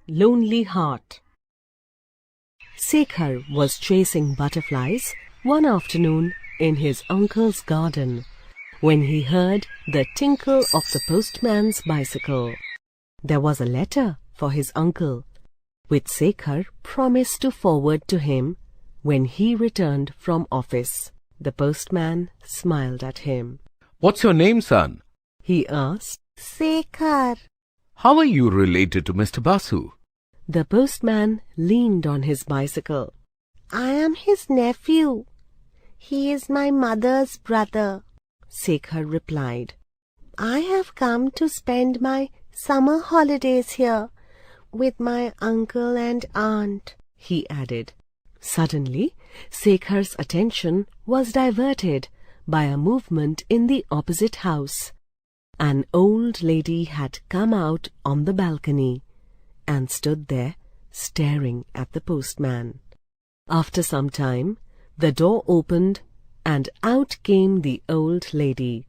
lonely heart. Shekhar was chasing butterflies one afternoon in his uncle's garden when he heard the tinkle of the postman's bicycle. There was a letter for his uncle, which Shekhar promised to forward to him when he returned from office. The postman smiled at him. "What's your name, son?" he asked. "Shekhar." "How are you related to Mr. Basu?" The postman leaned on his bicycle. "I am his nephew. He is my mother's brother," Shekhar replied. "I have come to spend my summer holidays here with my uncle and aunt," he added. Suddenly, Shekhar's attention was diverted by a movement in the opposite house. An old lady had come out on the balcony and stood there staring at the postman. After some time, the door opened and out came the old lady.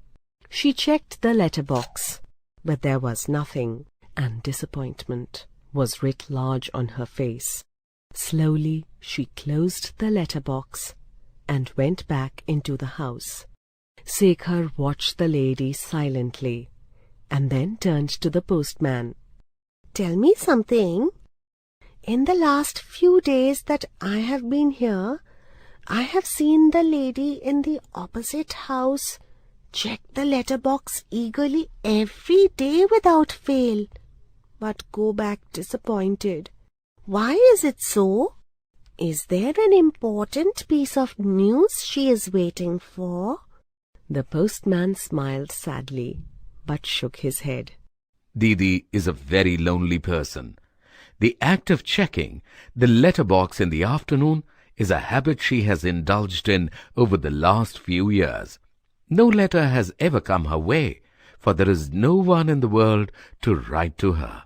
She checked the letterbox, but there was nothing, and disappointment was writ large on her face. Slowly she closed the letterbox and went back into the house. Shekhar watched the lady silently and then turned to the postman. "Tell me something. In the last few days that I have been here, I have seen the lady in the opposite house check the letterbox eagerly every day without fail, but go back disappointed. Why is it so? Is there an important piece of news she is waiting for?" The postman smiled sadly, but shook his head. "Didi is a very lonely person. The act of checking the letterbox in the afternoon is a habit she has indulged in over the last few years. No letter has ever come her way, for there is no one in the world to write to her."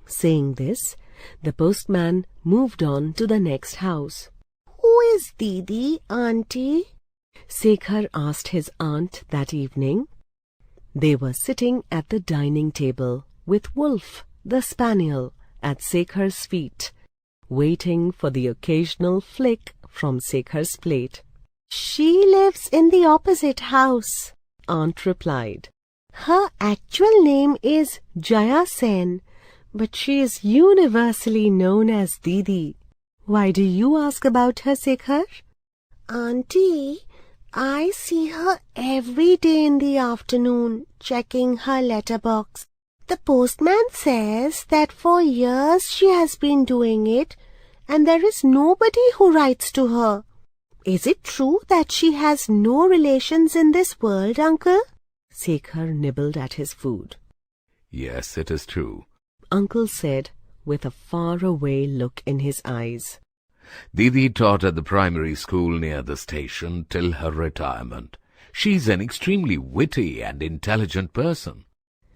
Saying this, the postman moved on to the next house. "Who is Didi, auntie?" Shekhar asked his aunt that evening. They were sitting at the dining table with Wolf, the spaniel, at Shekhar's feet, waiting for the occasional flick from Shekhar's plate. "She lives in the opposite house," Aunt replied. "Her actual name is Jaya Sen, but she is universally known as Didi. Why do you ask about her, Shekhar?" "Auntie, I see her every day in the afternoon, checking her letterbox. The postman says that for years she has been doing it, and there is nobody who writes to her. Is it true that she has no relations in this world, uncle?" Shekhar nibbled at his food. "Yes, it is true," Uncle said, with a far-away look in his eyes. "Didi taught at the primary school near the station till her retirement. She's an extremely witty and intelligent person."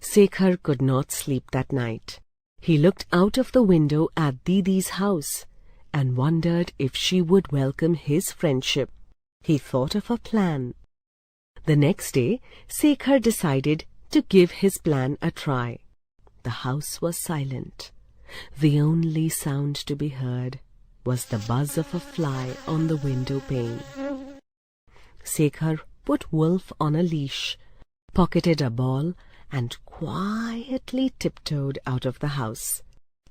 Shekhar could not sleep that night. He looked out of the window at Didi's house and wondered if she would welcome his friendship. He thought of a plan. The next day, Shekhar decided to give his plan a try. The house was silent. The only sound to be heard was the buzz of a fly on the window pane. Shekhar put Wolf on a leash, pocketed a ball, and quietly tiptoed out of the house.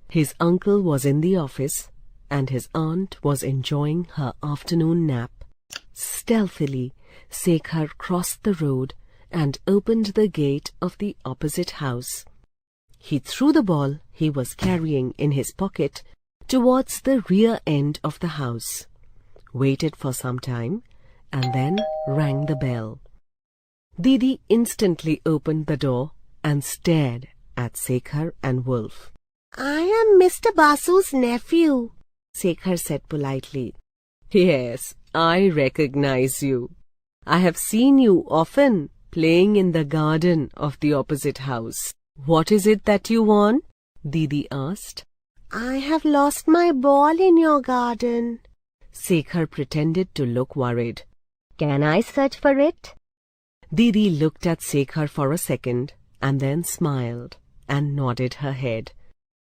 His uncle was in the office, and his aunt was enjoying her afternoon nap. Stealthily, Shekhar crossed the road and opened the gate of the opposite house. He threw the ball he was carrying in his pocket towards the rear end of the house, waited for some time, and then rang the bell. Didi instantly opened the door and stared at Shekhar and Wolf. "I am Mr. Basu's nephew," Shekhar said politely. "Yes, I recognize you. I have seen you often playing in the garden of the opposite house. What is it that you want?" Didi asked. "I have lost my ball in your garden." Shekhar pretended to look worried. "Can I search for it?" Didi looked at Shekhar for a second and then smiled and nodded her head.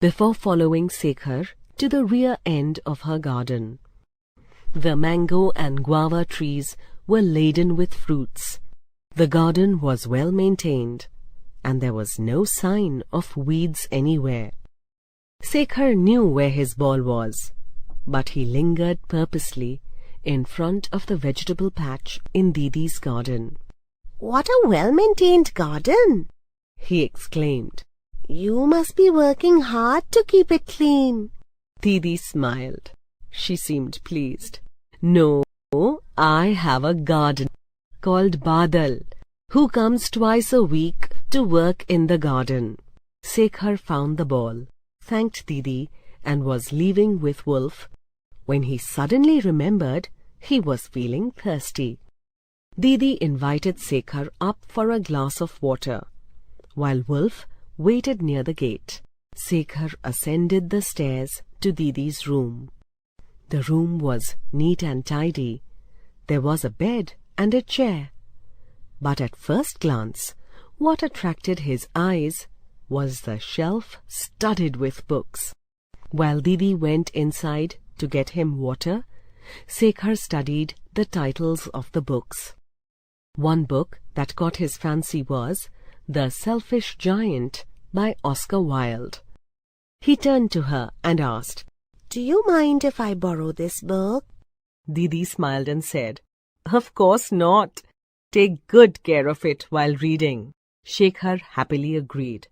before following Shekhar to the rear end of her garden. The mango and guava trees were laden with fruits. The garden was well maintained, and there was no sign of weeds anywhere. Shekhar knew where his ball was, but he lingered purposely in front of the vegetable patch in Didi's garden. "What a well-maintained garden!" he exclaimed. "You must be working hard to keep it clean." Didi smiled. She seemed pleased. "No, I have a gardener called Badal, who comes twice a week to work in the garden." Shekhar found the ball, thanked Didi, and was leaving with Wolf when he suddenly remembered he was feeling thirsty. Didi invited Shekhar up for a glass of water, while Wolf waited near the gate. Shekhar ascended the stairs to Didi's room. The room was neat and tidy. There was a bed and a chair. But at first glance, what attracted his eyes was the shelf studded with books. While Didi went inside to get him water, Shekhar studied the titles of the books. One book that caught his fancy was The Selfish Giant by Oscar Wilde. He turned to her and asked, "Do you mind if I borrow this book?" Didi smiled and said, "Of course not. Take good care of it while reading." Shekhar happily agreed.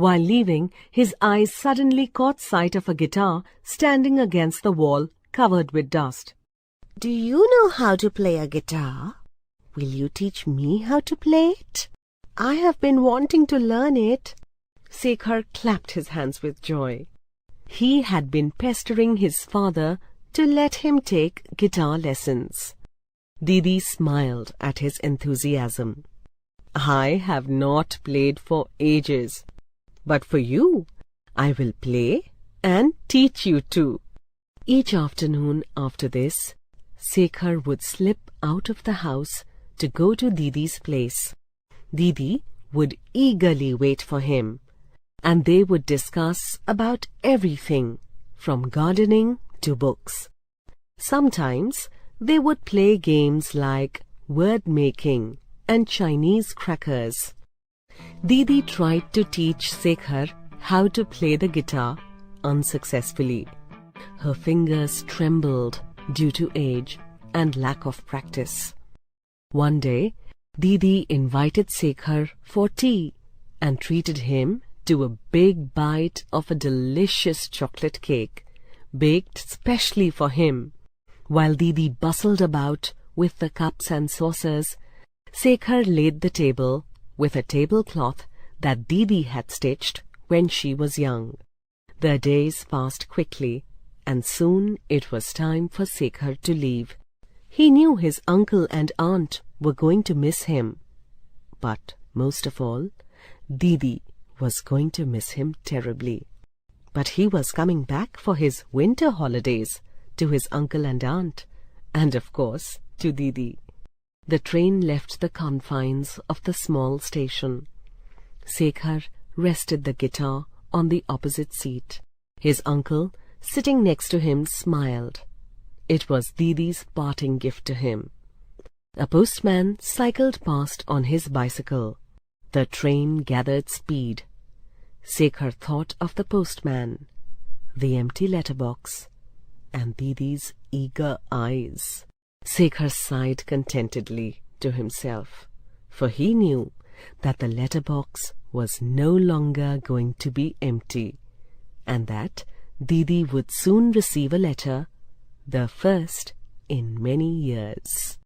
While leaving, his eyes suddenly caught sight of a guitar standing against the wall, covered with dust. "Do you know how to play a guitar? Will you teach me how to play it? I have been wanting to learn it." Shekhar clapped his hands with joy. He had been pestering his father to let him take guitar lessons. Didi smiled at his enthusiasm. "I have not played for ages, but for you, I will play and teach you too." Each afternoon after this, Shekhar would slip out of the house to go to Didi's place. Didi would eagerly wait for him, and they would discuss about everything from gardening to books. Sometimes they would play games like word-making and Chinese crackers. Didi tried to teach Shekhar how to play the guitar unsuccessfully. Her fingers trembled due to age and lack of practice. One day, Didi invited Shekhar for tea and treated him to a big bite of a delicious chocolate cake, baked specially for him. While Didi bustled about with the cups and saucers, Shekhar laid the table with a tablecloth that Didi had stitched when she was young. The days passed quickly, and soon it was time for Shekhar to leave. He knew his uncle and aunt were going to miss him, but most of all, Didi was going to miss him terribly. But he was coming back for his winter holidays to his uncle and aunt, and of course to Didi. The train left the confines of the small station. Shekhar rested the guitar on the opposite seat. His uncle, sitting next to him, smiled. It was Didi's parting gift to him. A postman cycled past on his bicycle. The train gathered speed. Shekhar thought of the postman, the empty letterbox, and Didi's eager eyes. Shekhar sighed contentedly to himself, for he knew that the letterbox was no longer going to be empty, and that Didi would soon receive a letter, the first in many years.